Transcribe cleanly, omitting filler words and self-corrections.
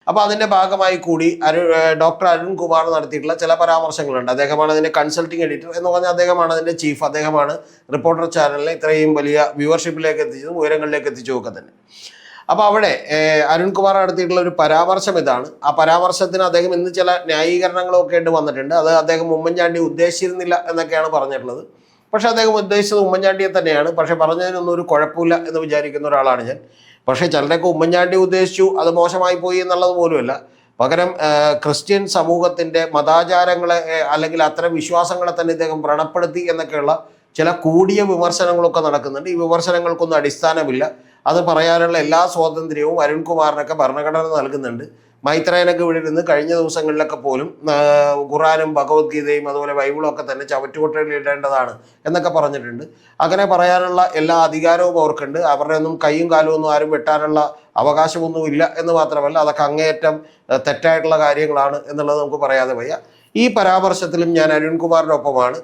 അപ്പോൾ അതിൻ്റെ ഭാഗമായി കൂടി ഡോക്ടർ അരുൺകുമാർ നടത്തിയിട്ടുള്ള ചില പരാമർശങ്ങളുണ്ട്. അദ്ദേഹമാണ് അതിൻ്റെ കൺസൾട്ടിങ് എഡിറ്റർ എന്ന് പറഞ്ഞാൽ അദ്ദേഹമാണ് അതിൻ്റെ ചീഫ്. അദ്ദേഹമാണ് റിപ്പോർട്ടർ ചാനലിനെ ഇത്രയും വലിയ വ്യൂവർഷിപ്പിലേക്ക് എത്തിച്ചതും ഉയരങ്ങളിലേക്ക് എത്തിച്ചതുമൊക്കെ തന്നെ. അപ്പോൾ അവിടെ അരുൺകുമാർ നടത്തിയിട്ടുള്ള ഒരു പരാമർശം ഇതാണ്. ആ പരാമർശത്തിന് അദ്ദേഹം ഇന്ന് ചില ന്യായീകരണങ്ങളൊക്കെ ആയിട്ട് വന്നിട്ടുണ്ട്. അത് അദ്ദേഹം ഉമ്മൻചാണ്ടി ഉദ്ദേശിച്ചിരുന്നില്ല എന്നൊക്കെയാണ് പറഞ്ഞിട്ടുള്ളത്. പക്ഷെ അദ്ദേഹം ഉദ്ദേശിച്ചത് ഉമ്മൻചാണ്ടിയെ തന്നെയാണ്. പക്ഷെ പറഞ്ഞതിനൊന്നും ഒരു കുഴപ്പമില്ല എന്ന് വിചാരിക്കുന്ന ഒരാളാണ് ഞാൻ. പക്ഷേ ചിലരൊക്കെ ഉമ്മൻചാണ്ടി ഉദ്ദേശിച്ചു, അത് മോശമായി പോയി എന്നുള്ളത് പോലുമല്ല. പകരം ക്രിസ്ത്യൻ സമൂഹത്തിൻ്റെ മതാചാരങ്ങളെ അല്ലെങ്കിൽ അത്തരം വിശ്വാസങ്ങളെ തന്നെ ഇദ്ദേഹം വ്രണപ്പെടുത്തി എന്നൊക്കെയുള്ള ചില കൂടിയ വിമർശനങ്ങളൊക്കെ നടക്കുന്നുണ്ട്. ഈ വിമർശനങ്ങൾക്കൊന്നും അടിസ്ഥാനമില്ല. അത് പറയാനുള്ള എല്ലാ സ്വാതന്ത്ര്യവും അരുൺകുമാറിനൊക്കെ ഭരണഘടന നൽകുന്നുണ്ട്. മൈത്രേനൊക്കെ ഇവിടെ ഇരുന്ന് കഴിഞ്ഞ ദിവസങ്ങളിലൊക്കെ പോലും ഖുറാനും ഭഗവത്ഗീതയും അതുപോലെ ബൈബിളും ഒക്കെ തന്നെ ചവറ്റുകൊട്ടയിൽ ഇടേണ്ടതാണ് എന്നൊക്കെ പറഞ്ഞിട്ടുണ്ട്. അങ്ങനെ പറയാനുള്ള എല്ലാ അധികാരവും അവർക്കുണ്ട്. അവരുടെ ഒന്നും കൈയും കാലും ഒന്നും ആരും വെട്ടാനുള്ള അവകാശമൊന്നും ഇല്ല എന്ന് മാത്രമല്ല, അതൊക്കെ അങ്ങേയറ്റം തെറ്റായിട്ടുള്ള കാര്യങ്ങളാണ് എന്നുള്ളത് നമുക്ക് പറയാതെ വയ്യ. ഈ പരാമർശത്തിലും ഞാൻ അരുൺകുമാറിൻ്റെ ഒപ്പമാണ്.